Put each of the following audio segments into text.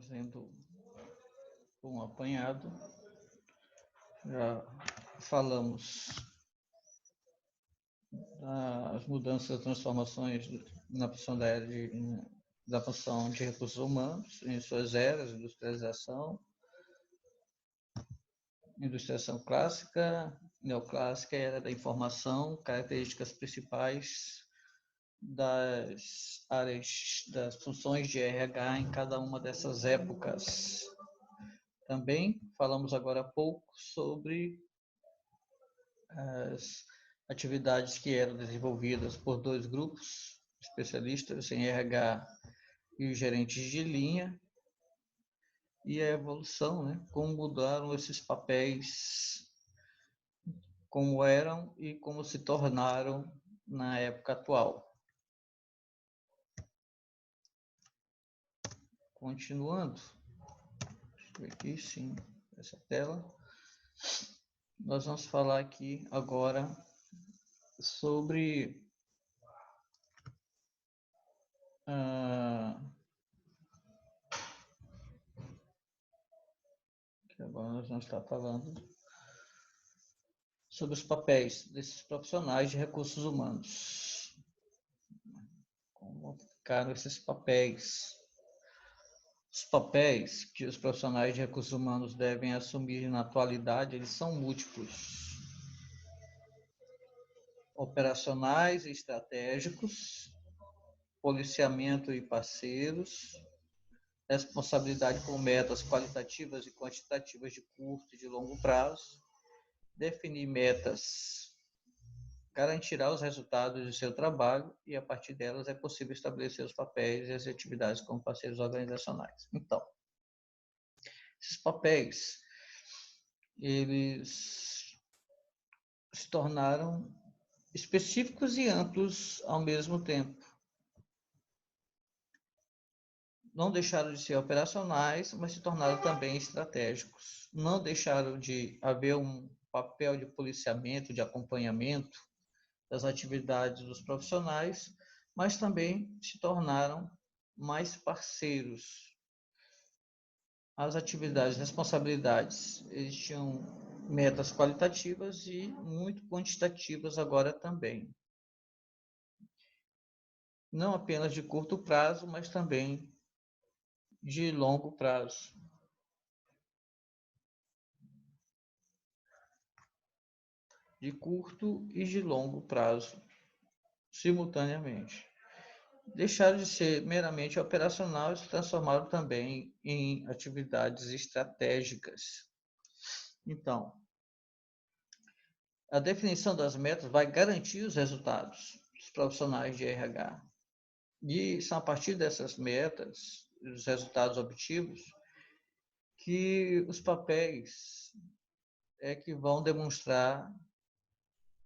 fazendo um apanhado. Já falamos das mudanças, transformações na função da função de recursos humanos em suas eras, industrialização clássica, neoclássica, era da informação, características principais das áreas, das funções de RH em cada uma dessas épocas. Também falamos agora há pouco sobre as atividades que eram desenvolvidas por dois grupos, especialistas em RH e os gerentes de linha, e a evolução, como mudaram esses papéis, como eram e como se tornaram na época atual. Continuando, deixa eu ver aqui, sim, essa tela. Nós vamos falar aqui agora sobre que agora nós vamos estar falando sobre os papéis desses profissionais de recursos humanos. Como ficaram esses papéis? Os papéis que os profissionais de recursos humanos devem assumir na atualidade, eles são múltiplos. Operacionais e estratégicos, policiamento e parceiros, responsabilidade por metas qualitativas e quantitativas de curto e de longo prazo, definir metas, garantirá os resultados de seu trabalho e, a partir delas, é possível estabelecer os papéis e as atividades como parceiros organizacionais. Então, esses papéis, eles se tornaram específicos e amplos ao mesmo tempo. Não deixaram de ser operacionais, mas se tornaram também estratégicos. Não deixaram de haver um papel de policiamento, de acompanhamento das atividades dos profissionais, mas também se tornaram mais parceiros. As atividades, responsabilidades, eles tinham metas qualitativas e muito quantitativas agora também. Não apenas de curto prazo, mas também de longo prazo. De curto e de longo prazo, simultaneamente. Deixaram de ser meramente operacional e se transformaram também em atividades estratégicas. Então, a definição das metas vai garantir os resultados dos profissionais de RH. E são a partir dessas metas, dos resultados obtidos, que os papéis é que vão demonstrar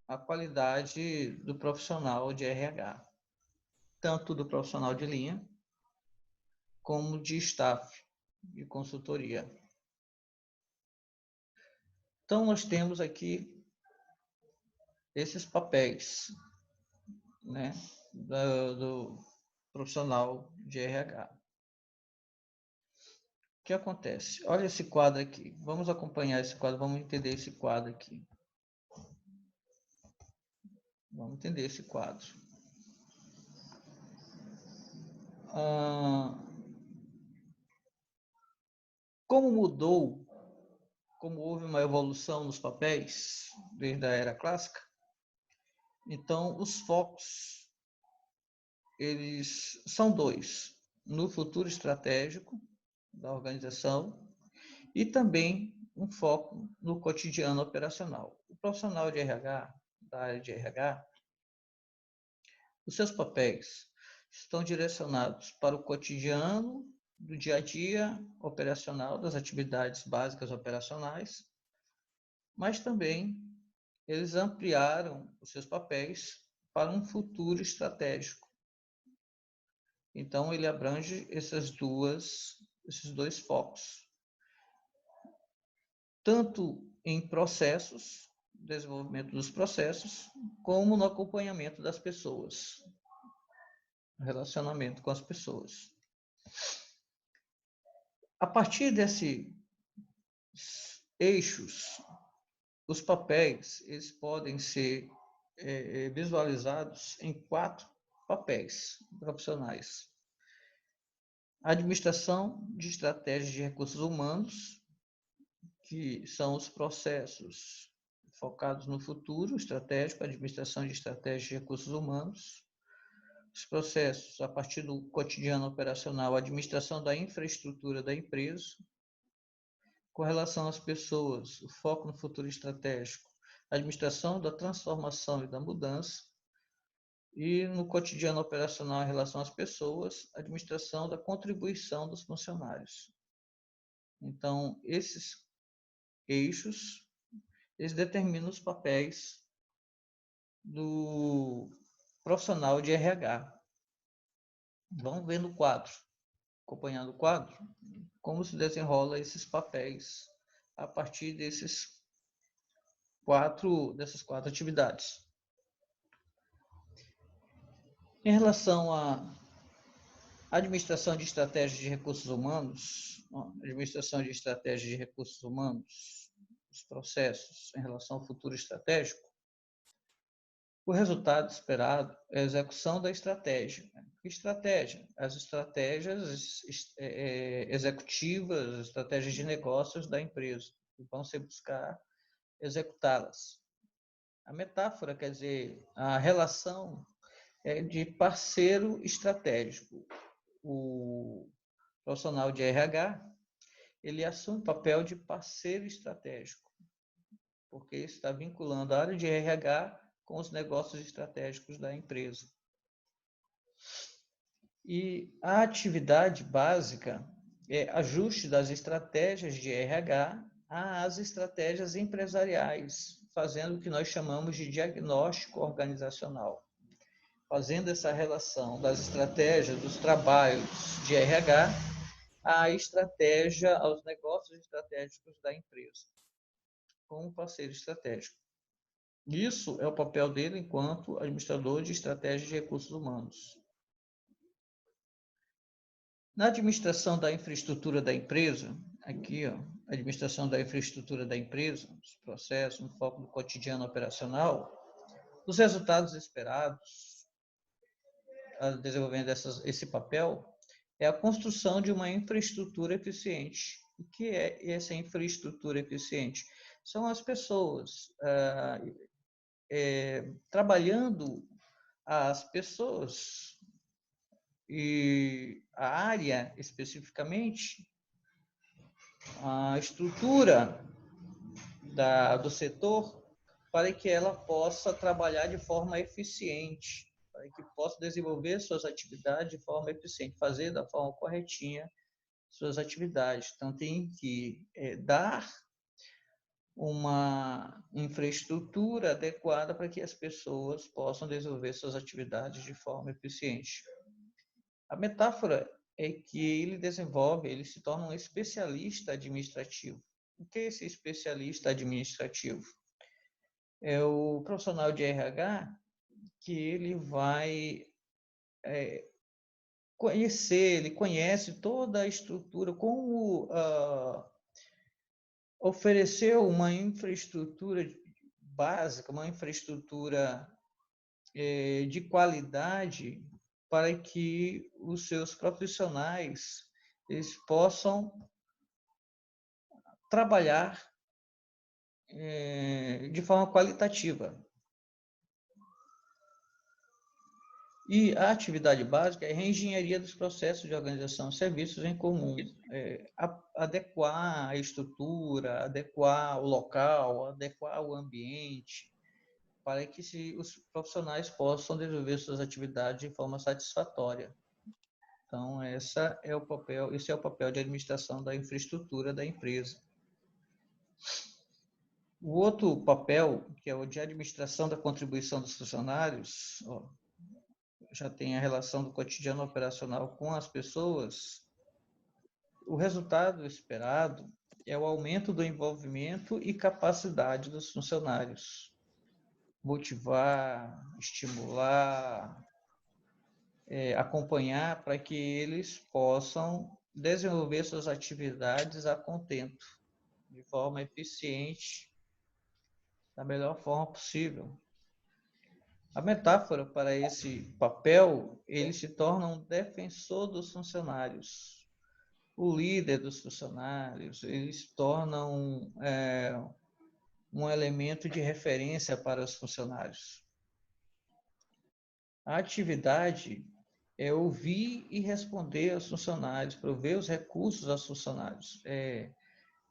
a qualidade do profissional de RH, tanto do profissional de linha, como de staff, de consultoria. Então, nós temos aqui esses papéis, do profissional de RH. O que acontece? Olha esse quadro aqui. Vamos acompanhar esse quadro, vamos entender esse quadro aqui. Vamos entender esse quadro. Como mudou, como houve uma evolução nos papéis desde a era clássica, então os focos, eles são dois: no futuro estratégico da organização e também um foco no cotidiano operacional. O profissional de RH, da área de RH, os seus papéis estão direcionados para o cotidiano do dia a dia operacional, das atividades básicas operacionais, mas também eles ampliaram os seus papéis para um futuro estratégico. Então, ele abrange esses dois focos, tanto em processos, desenvolvimento dos processos, como no acompanhamento das pessoas, relacionamento com as pessoas. A partir desses eixos, os papéis eles podem ser visualizados em 4 papéis profissionais. Administração de estratégias de recursos humanos, que são os processos focados no futuro estratégico, administração de estratégias de recursos humanos. Os processos a partir do cotidiano operacional, administração da infraestrutura da empresa. Com relação às pessoas, o foco no futuro estratégico, administração da transformação e da mudança. E no cotidiano operacional em relação às pessoas, administração da contribuição dos funcionários. Então, esses eixos, eles determinam os papéis do profissional de RH. Vamos ver no quadro, acompanhando o quadro, como se desenrola esses papéis a partir dessas quatro atividades. Em relação à administração de estratégias de recursos humanos, administração de estratégias de recursos humanos, os processos em relação ao futuro estratégico, o resultado esperado é a execução da estratégia. Que estratégia? As estratégias executivas, estratégias de negócios da empresa, que vão se buscar executá-las. A metáfora quer dizer a relação de parceiro estratégico. O profissional de RH, ele assume o papel de parceiro estratégico, porque está vinculando a área de RH com os negócios estratégicos da empresa. E a atividade básica é ajuste das estratégias de RH às estratégias empresariais, fazendo o que nós chamamos de diagnóstico organizacional. Fazendo essa relação das estratégias, dos trabalhos de RH, à estratégia, aos negócios estratégicos da empresa, como parceiro estratégico. Isso é o papel dele enquanto administrador de estratégias de recursos humanos. Na administração da infraestrutura da empresa, aqui, administração da infraestrutura da empresa, os processos, no foco do cotidiano operacional, os resultados esperados desenvolvendo esse papel é a construção de uma infraestrutura eficiente. O que é essa infraestrutura eficiente? São as pessoas trabalhando, as pessoas e a área especificamente, a estrutura do setor, para que ela possa trabalhar de forma eficiente, para que possa desenvolver suas atividades de forma eficiente, fazer da forma corretinha suas atividades. Então, tem que dar uma infraestrutura adequada para que as pessoas possam desenvolver suas atividades de forma eficiente. A metáfora é que ele se torna um especialista administrativo. O que é esse especialista administrativo? É o profissional de RH que ele vai ele conhece toda a estrutura, como oferecer uma infraestrutura básica, uma infraestrutura de qualidade para que os seus profissionais eles possam trabalhar de forma qualitativa. E a atividade básica é a reengenharia dos processos de organização de serviços em comum, adequar a estrutura, adequar o local, adequar o ambiente, para que os profissionais possam desenvolver suas atividades de forma satisfatória. Então, esse é o papel de administração da infraestrutura da empresa. O outro papel, que é o de administração da contribuição dos funcionários, já tem a relação do cotidiano operacional com as pessoas. O resultado esperado é o aumento do envolvimento e capacidade dos funcionários. Motivar, estimular, acompanhar para que eles possam desenvolver suas atividades a contento, de forma eficiente, da melhor forma possível. A metáfora para esse papel, ele se torna um defensor dos funcionários, o líder dos funcionários, ele se torna um elemento de referência para os funcionários. A atividade é ouvir e responder aos funcionários, prover os recursos aos funcionários.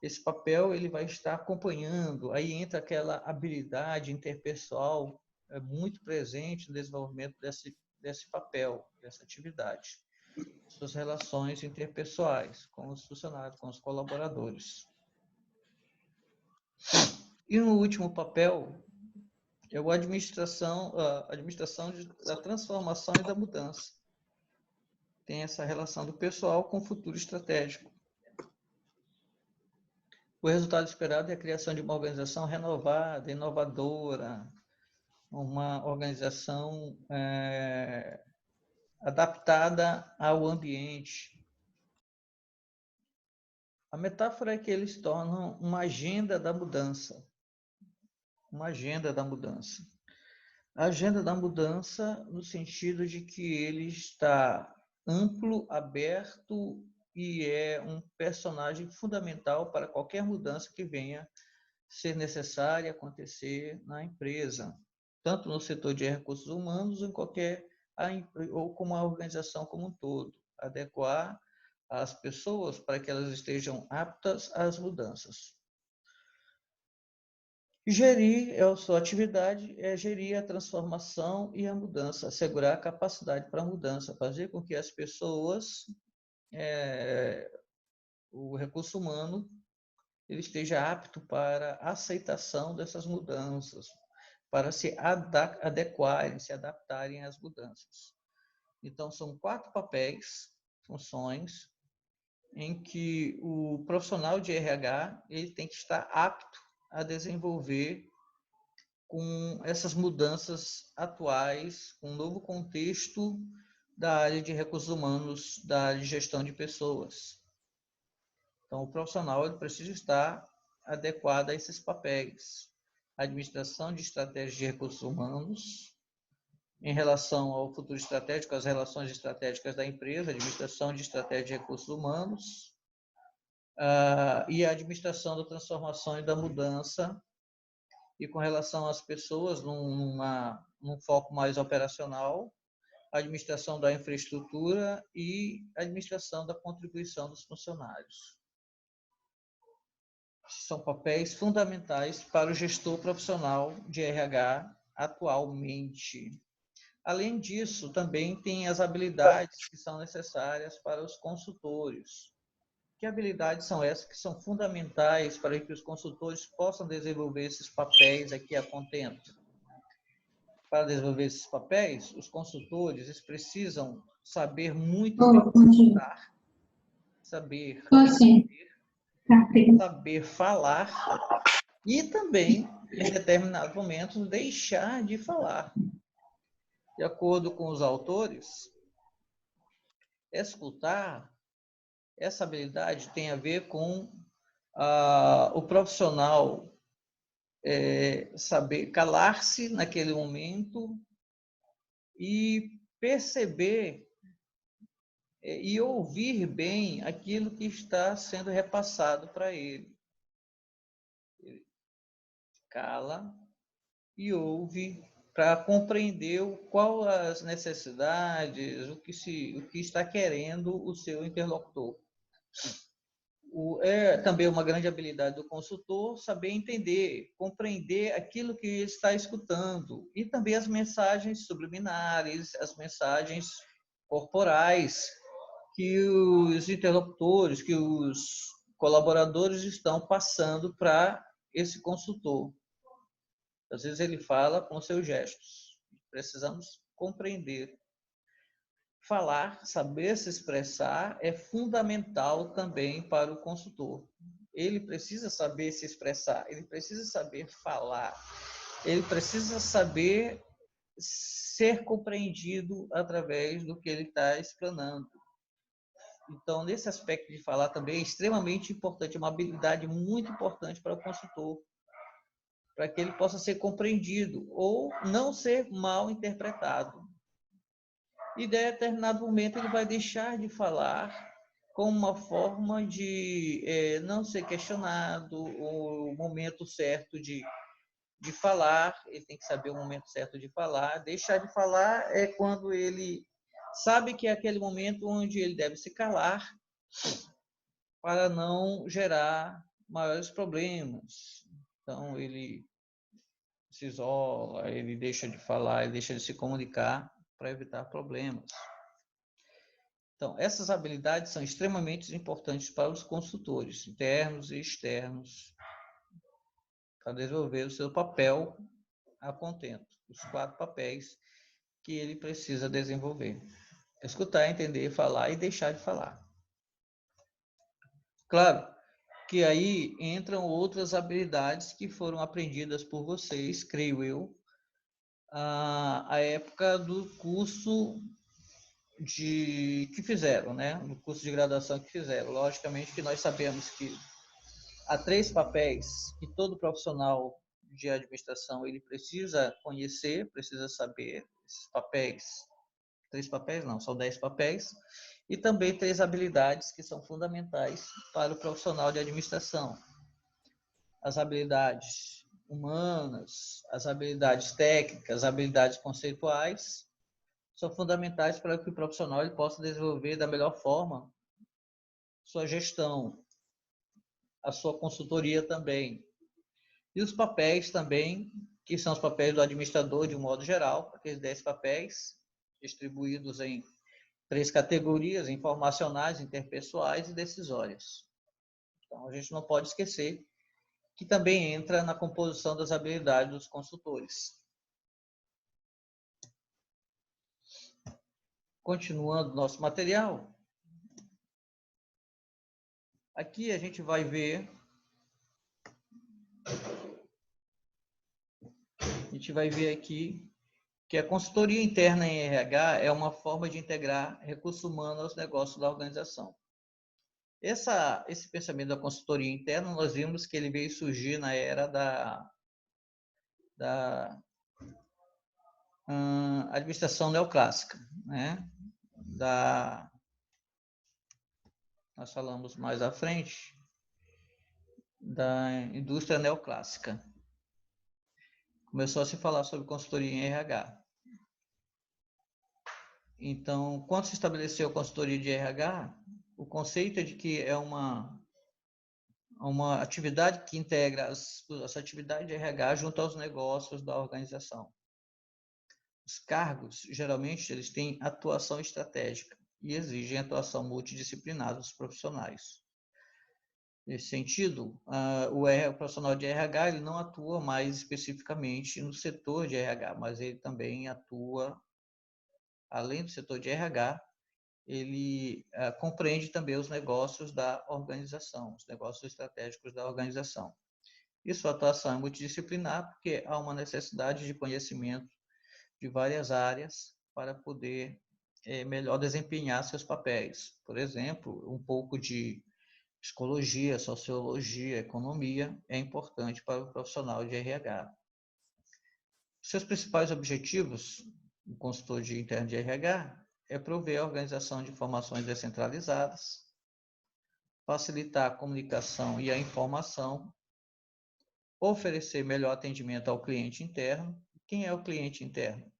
Esse papel ele vai estar acompanhando, aí entra aquela habilidade interpessoal muito presente no desenvolvimento desse papel, dessa atividade. Suas relações interpessoais com os funcionários, com os colaboradores. E no último papel, é a administração da transformação e da mudança. Tem essa relação do pessoal com o futuro estratégico. O resultado esperado é a criação de uma organização renovada, inovadora, uma organização adaptada ao ambiente. A metáfora é que eles tornam uma agenda da mudança. Uma agenda da mudança. A agenda da mudança no sentido de que ele está amplo, aberto e é um personagem fundamental para qualquer mudança que venha ser necessária acontecer na empresa, tanto no setor de recursos humanos ou como a organização como um todo, adequar as pessoas para que elas estejam aptas às mudanças. Gerir a sua atividade é gerir a transformação e a mudança, assegurar a capacidade para a mudança, fazer com que as pessoas, o recurso humano, ele esteja apto para a aceitação dessas mudanças, para se adequarem, se adaptarem às mudanças. Então, são 4 papéis, funções, em que o profissional de RH ele tem que estar apto a desenvolver com essas mudanças atuais, com um novo contexto da área de recursos humanos, da área de gestão de pessoas. Então, o profissional ele precisa estar adequado a esses papéis. Administração de estratégias de recursos humanos, em relação ao futuro estratégico, as relações estratégicas da empresa, administração de estratégia de recursos humanos, e a administração da transformação e da mudança, e com relação às pessoas, num foco mais operacional, a administração da infraestrutura e a administração da contribuição dos funcionários. São papéis fundamentais para o gestor profissional de RH atualmente. Além disso, também tem as habilidades que são necessárias para os consultores. Que habilidades são essas que são fundamentais para que os consultores possam desenvolver esses papéis aqui a contento? Para desenvolver esses papéis, os consultores eles precisam saber muito bem escutar, saber falar e também, em determinados momentos, deixar de falar. De acordo com os autores, escutar, essa habilidade tem a ver com o profissional saber calar-se naquele momento e perceber e ouvir bem aquilo que está sendo repassado para ele. Ele cala e ouve para compreender qual as necessidades, o que está querendo o seu interlocutor. É também uma grande habilidade do consultor saber entender, compreender aquilo que ele está escutando e também as mensagens subliminares, as mensagens corporais que os interlocutores, que os colaboradores estão passando para esse consultor. Às vezes ele fala com seus gestos. Precisamos compreender. Falar, saber se expressar é fundamental também para o consultor. Ele precisa saber se expressar, ele precisa saber falar, ele precisa saber ser compreendido através do que ele está explanando. Então, nesse aspecto de falar também é extremamente importante, uma habilidade muito importante para o consultor, para que ele possa ser compreendido ou não ser mal interpretado. E, em determinado momento, ele vai deixar de falar como uma forma de não ser questionado, o momento certo de falar, ele tem que saber o momento certo de falar. Deixar de falar é quando ele sabe que é aquele momento onde ele deve se calar para não gerar maiores problemas. Então, ele se isola, ele deixa de falar, ele deixa de se comunicar para evitar problemas. Então, essas habilidades são extremamente importantes para os consultores, internos e externos, para desenvolver o seu papel a contento, os 4 papéis que ele precisa desenvolver. Escutar, entender, falar e deixar de falar. Claro que aí entram outras habilidades que foram aprendidas por vocês, creio eu, à época do curso que fizeram, né? No curso de graduação que fizeram. Logicamente que nós sabemos que há 3 papéis que todo profissional de administração ele precisa conhecer, precisa saber. Esses papéis, 3 papéis não, são 10 papéis, e também 3 habilidades que são fundamentais para o profissional de administração. As habilidades humanas, as habilidades técnicas, as habilidades conceituais, são fundamentais para que o profissional ele possa desenvolver da melhor forma sua gestão, a sua consultoria também. E os papéis também, que são os papéis do administrador de um modo geral, aqueles 10 papéis distribuídos em 3 categorias, informacionais, interpessoais e decisórias. Então, a gente não pode esquecer que também entra na composição das habilidades dos consultores. Continuando nosso material, aqui a gente vai ver aqui que a consultoria interna em RH é uma forma de integrar recurso humano aos negócios da organização. Esse pensamento da consultoria interna, nós vimos que ele veio surgir na era da administração neoclássica, né? Nós falamos mais à frente da indústria neoclássica. Começou a se falar sobre consultoria em RH. Então, quando se estabeleceu a consultoria de RH, o conceito é de que é uma atividade que integra essa atividade de RH junto aos negócios da organização. Os cargos, geralmente, eles têm atuação estratégica e exigem atuação multidisciplinar dos profissionais. Nesse sentido, o profissional de RH ele não atua mais especificamente no setor de RH, mas ele também atua, além do setor de RH, ele compreende também os negócios da organização, os negócios estratégicos da organização. E sua atuação é multidisciplinar porque há uma necessidade de conhecimento de várias áreas para poder melhor desempenhar seus papéis. Por exemplo, um pouco de psicologia, sociologia, economia é importante para o profissional de RH. Seus principais objetivos, o consultor de interno de RH, é prover a organização de informações descentralizadas, facilitar a comunicação e a informação, oferecer melhor atendimento ao cliente interno. Quem é o cliente interno?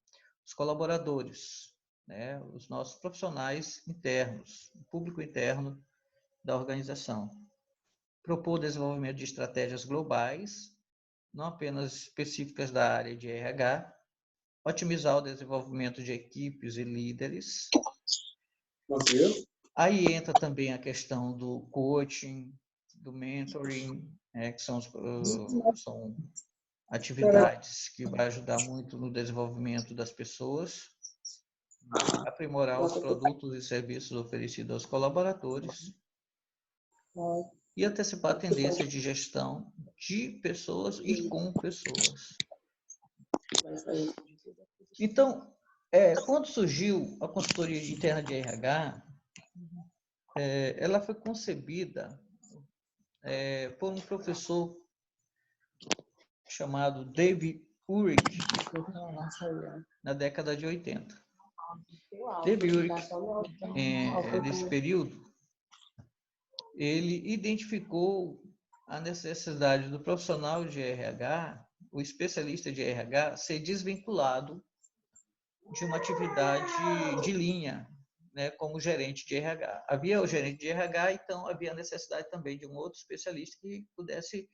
Os colaboradores, né? Os nossos profissionais internos, o público interno da organização. Propor o desenvolvimento de estratégias globais, não apenas específicas da área de RH, otimizar o desenvolvimento de equipes e líderes. Aí entra também a questão do coaching, do mentoring, que são atividades que vai ajudar muito no desenvolvimento das pessoas, aprimorar os produtos e serviços oferecidos aos colaboradores e antecipar tendências de gestão de pessoas e com pessoas. Então, quando surgiu a consultoria interna de RH, ela foi concebida por um professor chamado David Urich, na década de 80. David Urich, nesse período, ele identificou a necessidade do profissional de RH, o especialista de RH, ser desvinculado de uma atividade de linha, né, como gerente de RH. Havia o gerente de RH, então havia a necessidade também de um outro especialista que pudesse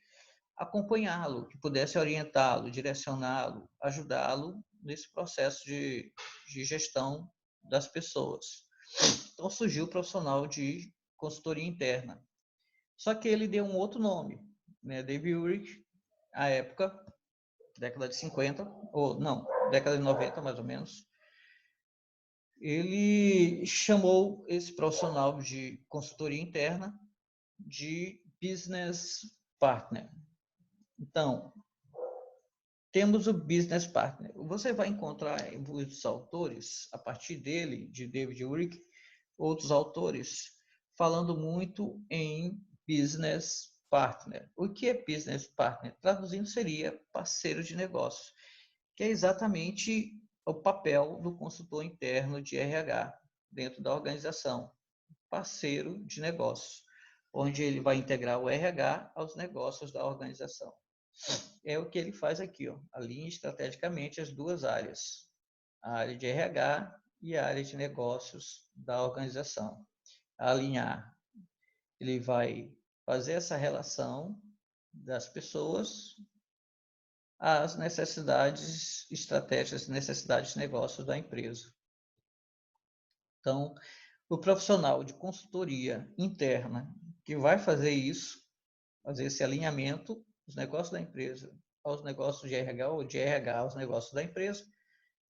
acompanhá-lo, que pudesse orientá-lo, direcioná-lo, ajudá-lo nesse processo de gestão das pessoas. Então surgiu o profissional de consultoria interna. Só que ele deu um outro nome, né? David Urich, à época, década de 50, ou não, década de 90 mais ou menos, ele chamou esse profissional de consultoria interna de business partner. Então, temos o business partner. Você vai encontrar em muitos autores, a partir dele, de David Urich, outros autores, falando muito em business partner. O que é business partner? Traduzindo, seria parceiro de negócio, que é exatamente o papel do consultor interno de RH dentro da organização, parceiro de negócio, onde ele vai integrar o RH aos negócios da organização. É o que ele faz aqui, ó, alinha estrategicamente as duas áreas, a área de RH e a área de negócios da organização. Alinhar, ele vai fazer essa relação das pessoas às necessidades estratégicas, necessidades de negócios da empresa. Então, o profissional de consultoria interna que vai fazer isso, fazer esse alinhamento dos negócios da empresa aos negócios de RH ou de RH aos negócios da empresa,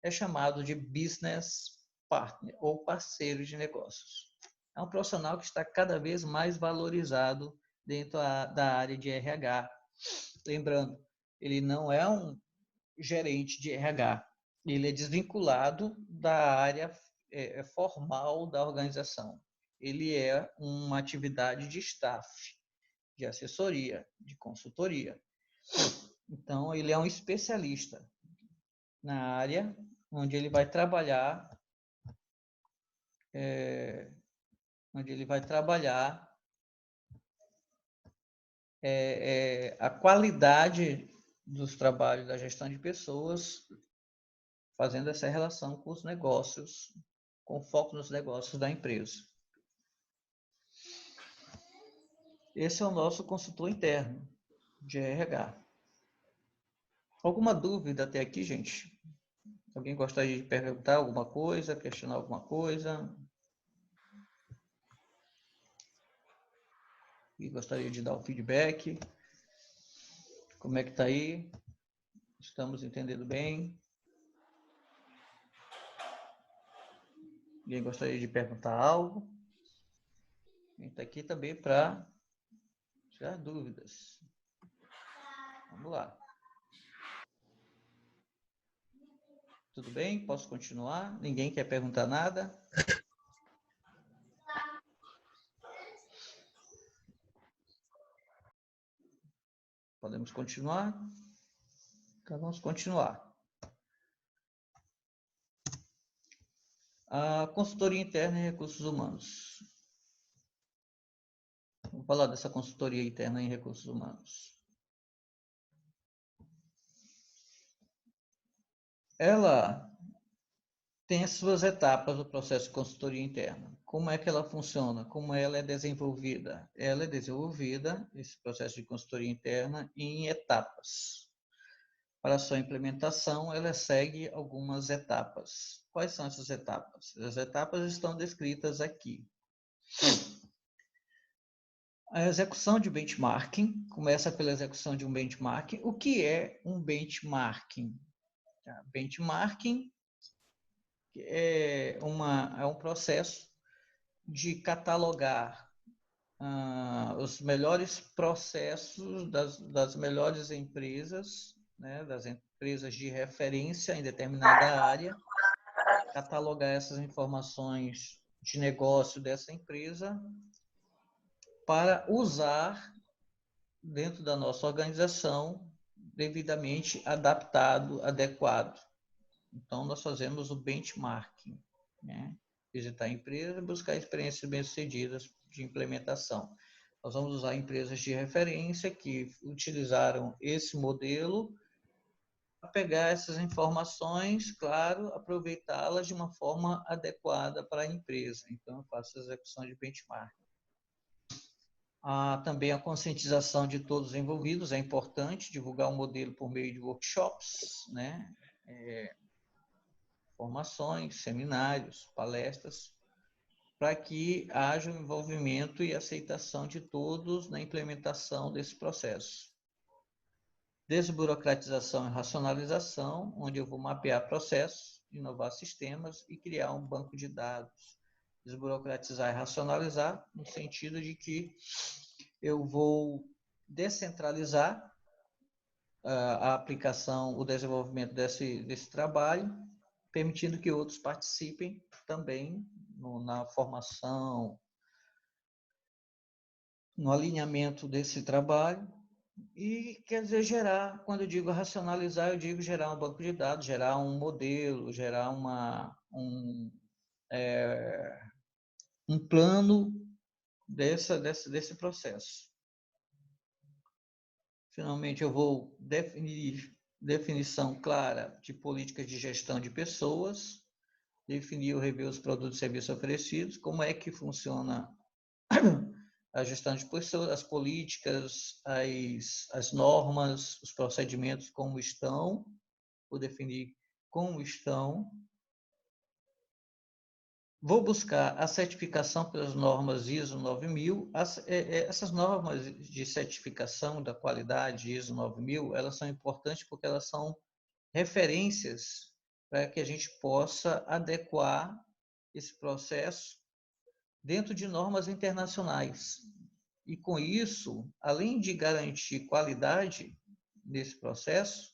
é chamado de business partner ou parceiro de negócios. É um profissional que está cada vez mais valorizado dentro da área de RH. Lembrando, ele não é um gerente de RH, ele é desvinculado da área formal da organização. Ele é uma atividade de staff, de assessoria, de consultoria. Então, ele é um especialista na área onde ele vai trabalhar, a qualidade dos trabalhos da gestão de pessoas, fazendo essa relação com os negócios, com foco nos negócios da empresa. Esse é o nosso consultor interno de RH. Alguma dúvida até aqui, gente? Alguém gostaria de perguntar alguma coisa, questionar alguma coisa? E gostaria de dar o feedback? Como é que está aí? Estamos entendendo bem? Alguém gostaria de perguntar algo? A gente está aqui também para tirar dúvidas. Vamos lá. Tudo bem? Posso continuar? Ninguém quer perguntar nada? Podemos continuar? Então, vamos continuar. A consultoria interna em recursos humanos. Vamos falar dessa consultoria interna em recursos humanos. Ela tem as suas etapas do processo de consultoria interna. Como é que ela funciona? Como ela é desenvolvida? Ela é desenvolvida, esse processo de consultoria interna, em etapas. Para a sua implementação, ela segue algumas etapas. Quais são essas etapas? As etapas estão descritas aqui. A execução de benchmarking, começa pela execução de um benchmarking. O que é um benchmarking? Benchmarking é um processo de catalogar os melhores processos das melhores empresas, né, das empresas de referência em determinada área, catalogar essas informações de negócio dessa empresa para usar dentro da nossa organização devidamente adaptado, adequado. Então, nós fazemos o benchmarking, né? Visitar a empresa e buscar experiências bem-sucedidas de implementação. Nós vamos usar empresas de referência que utilizaram esse modelo para pegar essas informações, claro, aproveitá-las de uma forma adequada para a empresa. Então, eu faço a execução de benchmarking. Também a conscientização de todos os envolvidos, é importante divulgar o modelo por meio de workshops, né? Formações, seminários, palestras, para que haja o envolvimento e aceitação de todos na implementação desse processo. Desburocratização e racionalização, onde eu vou mapear processos, inovar sistemas e criar um banco de dados. Desburocratizar e racionalizar, no sentido de que eu vou descentralizar a aplicação, o desenvolvimento desse trabalho, permitindo que outros participem também na formação, no alinhamento desse trabalho. E quer dizer, gerar, quando eu digo racionalizar, eu digo gerar um banco de dados, gerar um modelo, gerar um plano desse processo. Finalmente, eu vou definir definição clara de políticas de gestão de pessoas, definir ou rever os produtos e serviços oferecidos, como é que funciona a gestão de pessoas, as políticas, as normas, os procedimentos como estão, vou definir como estão. Vou buscar a certificação pelas normas ISO 9000. Essas normas de certificação da qualidade ISO 9000, elas são importantes porque elas são referências para que a gente possa adequar esse processo dentro de normas internacionais. E com isso, além de garantir qualidade nesse processo,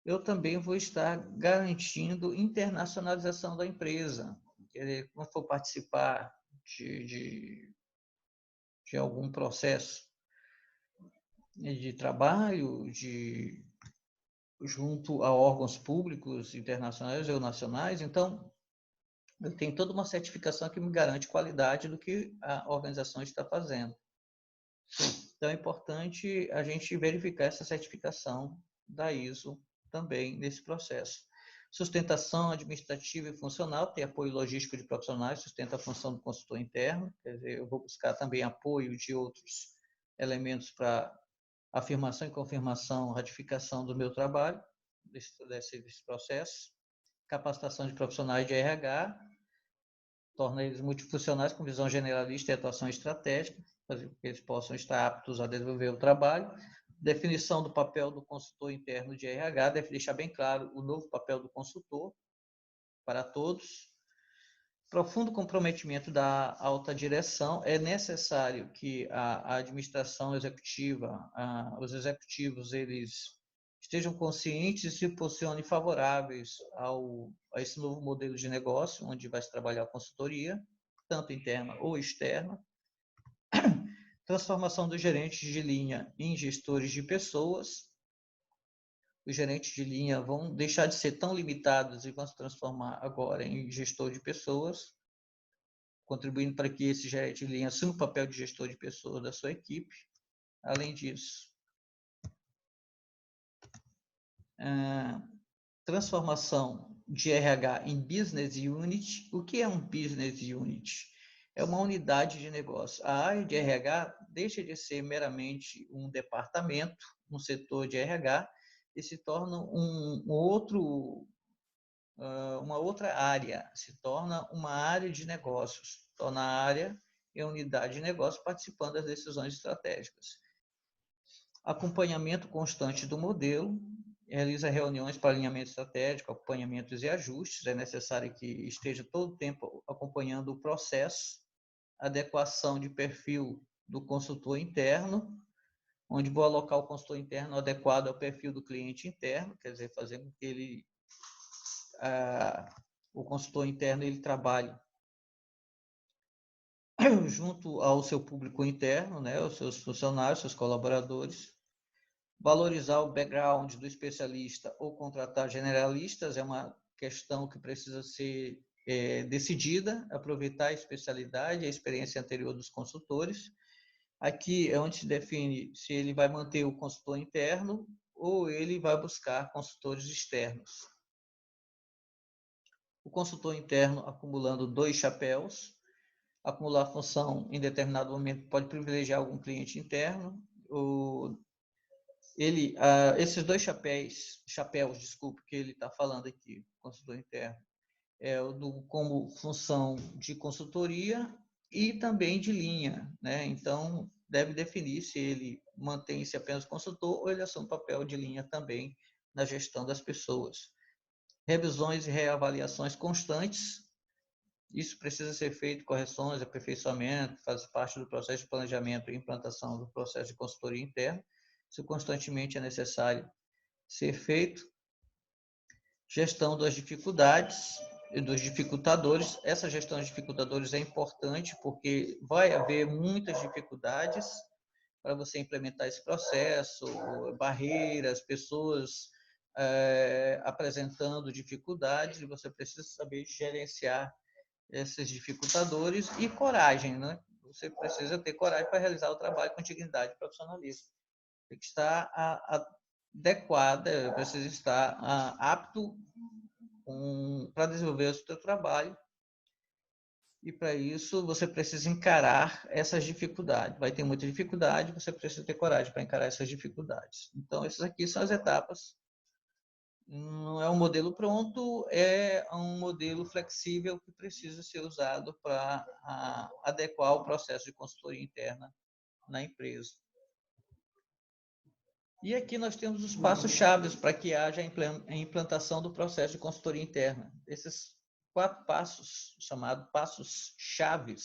eu também vou estar garantindo internacionalização da empresa. Quando for participar de algum processo de trabalho, junto a órgãos públicos internacionais ou nacionais, então eu tenho toda uma certificação que me garante qualidade do que a organização está fazendo. Então é importante a gente verificar essa certificação da ISO também nesse processo. Sustentação administrativa e funcional, tem apoio logístico de profissionais, sustenta a função do consultor interno, quer dizer, eu vou buscar também apoio de outros elementos para afirmação e confirmação, ratificação do meu trabalho, desse processo. Capacitação de profissionais de RH, torna eles multifuncionais com visão generalista e atuação estratégica, para que eles possam estar aptos a desenvolver o trabalho. Definição do papel do consultor interno de RH, deve deixar bem claro o novo papel do consultor para todos. Profundo comprometimento da alta direção. É necessário que a administração executiva, os executivos, eles estejam conscientes e se posicionem favoráveis a esse novo modelo de negócio, onde vai se trabalhar a consultoria, tanto interna ou externa. Transformação dos gerentes de linha em gestores de pessoas. Os gerentes de linha vão deixar de ser tão limitados e vão se transformar agora em gestor de pessoas, contribuindo para que esse gerente de linha assuma o papel de gestor de pessoas da sua equipe. Além disso, transformação de RH em Business Unit. O que é um Business Unit? É uma unidade de negócio. A área de RH deixa de ser meramente um departamento, um setor de RH, e se torna uma outra área, se torna uma área de negócios, torna a área e a unidade de negócio participando das decisões estratégicas. Acompanhamento constante do modelo, realiza reuniões para alinhamento estratégico, acompanhamentos e ajustes. É necessário que esteja todo o tempo acompanhando o processo, adequação de perfil do consultor interno, onde vou alocar o consultor interno adequado ao perfil do cliente interno, quer dizer, fazendo com que o consultor interno ele trabalhe junto ao seu público interno, né, os seus funcionários, seus colaboradores, valorizar o background do especialista ou contratar generalistas é uma questão que precisa ser decidida, aproveitar a especialidade e a experiência anterior dos consultores. Aqui é onde se define se ele vai manter o consultor interno ou ele vai buscar consultores externos. O consultor interno acumulando 2 chapéus, acumular função em determinado momento pode privilegiar algum cliente interno. Esses 2 chapéus, desculpe, que ele está falando aqui, consultor interno, como função de consultoria e também de linha, né? Então, deve definir se ele mantém-se apenas consultor ou ele assume papel de linha também na gestão das pessoas. Revisões e reavaliações constantes, isso precisa ser feito, correções, aperfeiçoamento, faz parte do processo de planejamento e implantação do processo de consultoria interna, isso constantemente é necessário ser feito. Gestão das dificuldades e dos dificultadores. Essa gestão de dificultadores é importante porque vai haver muitas dificuldades para você implementar esse processo, barreiras, pessoas apresentando dificuldades, e você precisa saber gerenciar esses dificultadores e coragem, né? Você precisa ter coragem para realizar o trabalho com dignidade e profissionalismo. Tem que estar adequada, precisa estar apto para desenvolver o seu trabalho. E para isso você precisa encarar essas dificuldades. Vai ter muita dificuldade, você precisa ter coragem para encarar essas dificuldades. Então, essas aqui são as etapas. Não é um modelo pronto, é um modelo flexível que precisa ser usado para adequar o processo de consultoria interna na empresa. E aqui nós temos os passos-chave para que haja a implantação do processo de consultoria interna. Esses 4 passos, chamados passos-chave,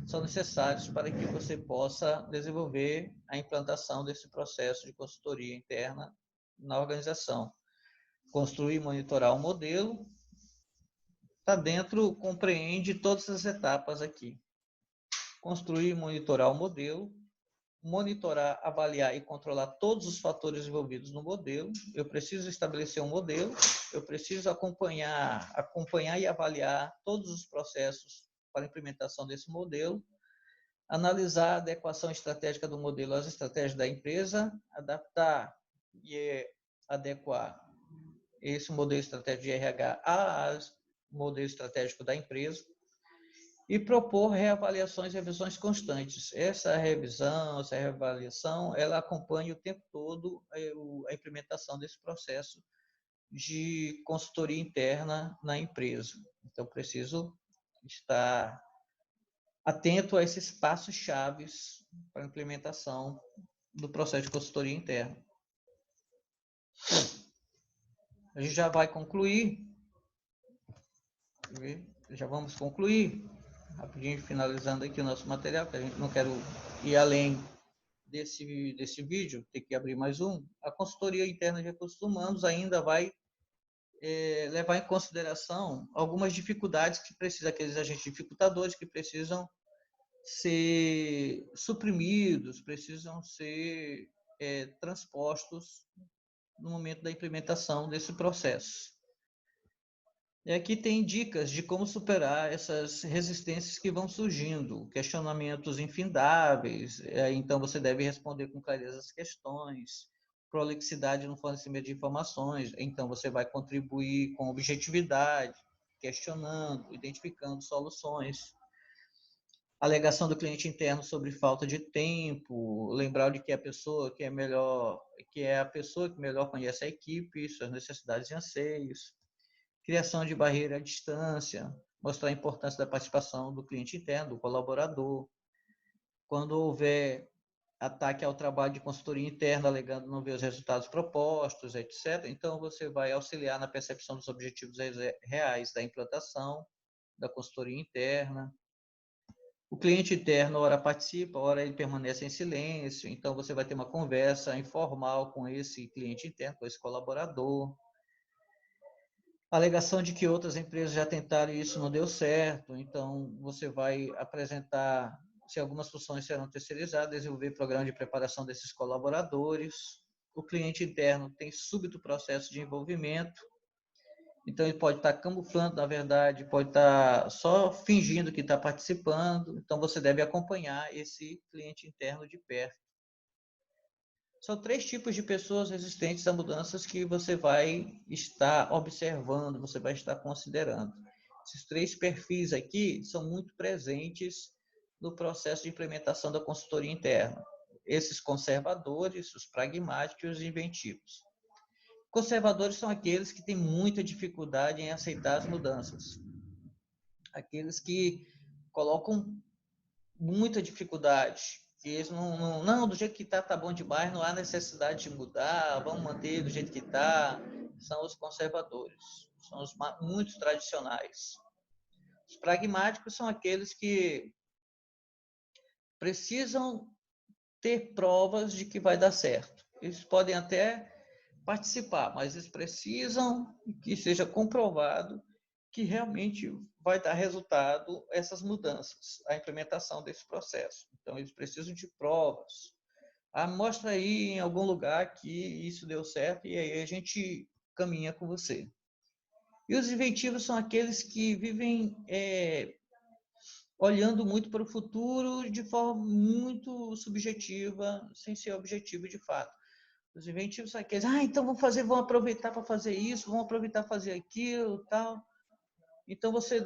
são necessários para que você possa desenvolver a implantação desse processo de consultoria interna na organização. Construir e monitorar o modelo. Está dentro, compreende todas as etapas aqui. Construir e monitorar o modelo. Monitorar, avaliar e controlar todos os fatores envolvidos no modelo. Eu preciso estabelecer um modelo, eu preciso acompanhar e avaliar todos os processos para a implementação desse modelo, analisar a adequação estratégica do modelo às estratégias da empresa, adaptar e adequar esse modelo estratégico de RH ao modelo estratégico da empresa, e propor reavaliações e revisões constantes. Essa revisão, essa reavaliação, ela acompanha o tempo todo a implementação desse processo de consultoria interna na empresa. Então, preciso estar atento a esses passos-chave para a implementação do processo de consultoria interna. A gente já vai concluir. Já vamos concluir. Rapidinho, finalizando aqui o nosso material, que a gente não quero ir além desse vídeo, ter que abrir mais um. A consultoria interna de recursos humanos ainda vai levar em consideração algumas dificuldades que precisam, aqueles agentes dificultadores que precisam ser suprimidos, precisam ser transpostos no momento da implementação desse processo. E aqui tem dicas de como superar essas resistências que vão surgindo, questionamentos infindáveis, então você deve responder com clareza as questões, prolixidade no fornecimento de informações, então você vai contribuir com objetividade, questionando, identificando soluções. Alegação do cliente interno sobre falta de tempo, lembrar de que a pessoa que é a pessoa que melhor conhece a equipe, suas necessidades e anseios. Criação de barreira à distância, mostrar a importância da participação do cliente interno, do colaborador. Quando houver ataque ao trabalho de consultoria interna, alegando não ver os resultados propostos, etc., então você vai auxiliar na percepção dos objetivos reais da implantação da consultoria interna. O cliente interno, ora participa, ora ele permanece em silêncio, então você vai ter uma conversa informal com esse cliente interno, com esse colaborador. A alegação de que outras empresas já tentaram e isso não deu certo, então você vai apresentar se algumas funções serão terceirizadas, desenvolver programa de preparação desses colaboradores. O cliente interno tem súbito processo de envolvimento, então ele pode estar camuflando, na verdade, pode estar só fingindo que está participando, então você deve acompanhar esse cliente interno de perto. São 3 tipos de pessoas resistentes a mudanças que você vai estar observando, você vai estar considerando. Esses 3 perfis aqui são muito presentes no processo de implementação da consultoria interna. Esses conservadores, os pragmáticos e os inventivos. Conservadores são aqueles que têm muita dificuldade em aceitar as mudanças. Aqueles que colocam muita dificuldade. Que eles não, do jeito que tá bom demais, não há necessidade de mudar, vamos manter do jeito que está. São os conservadores, são os muito tradicionais. Os pragmáticos são aqueles que precisam ter provas de que vai dar certo. Eles podem até participar, mas eles precisam que seja comprovado que realmente vai dar resultado essas mudanças, a implementação desse processo. Então, eles precisam de provas. Mostra aí em algum lugar que isso deu certo e aí a gente caminha com você. E os inventivos são aqueles que vivem olhando muito para o futuro de forma muito subjetiva, sem ser objetivo de fato. Os inventivos são aqueles, então vamos aproveitar para fazer isso, vamos aproveitar para fazer aquilo, tal. Então você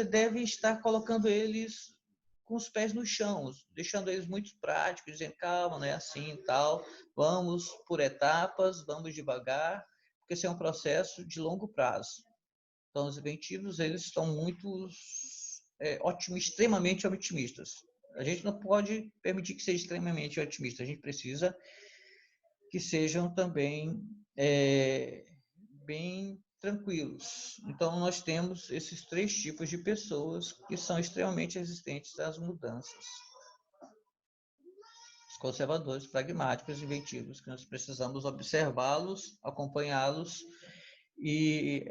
deve estar colocando eles com os pés no chão, deixando eles muito práticos, dizendo calma, não é assim, tal. Vamos por etapas, vamos devagar, porque esse é um processo de longo prazo. Então os inventivos eles estão muito extremamente otimistas. A gente não pode permitir que seja extremamente otimista. A gente precisa que sejam também bem tranquilos. Então, nós temos esses 3 tipos de pessoas que são extremamente resistentes às mudanças. Os conservadores, pragmáticos, inventivos, que nós precisamos observá-los, acompanhá-los e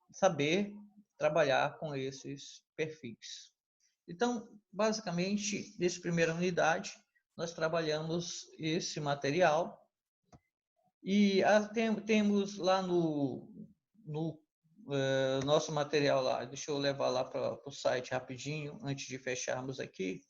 saber trabalhar com esses perfis. Então, basicamente, nessa primeira unidade, nós trabalhamos esse material e temos lá no nosso material lá, deixa eu levar lá para o site rapidinho, antes de fecharmos aqui.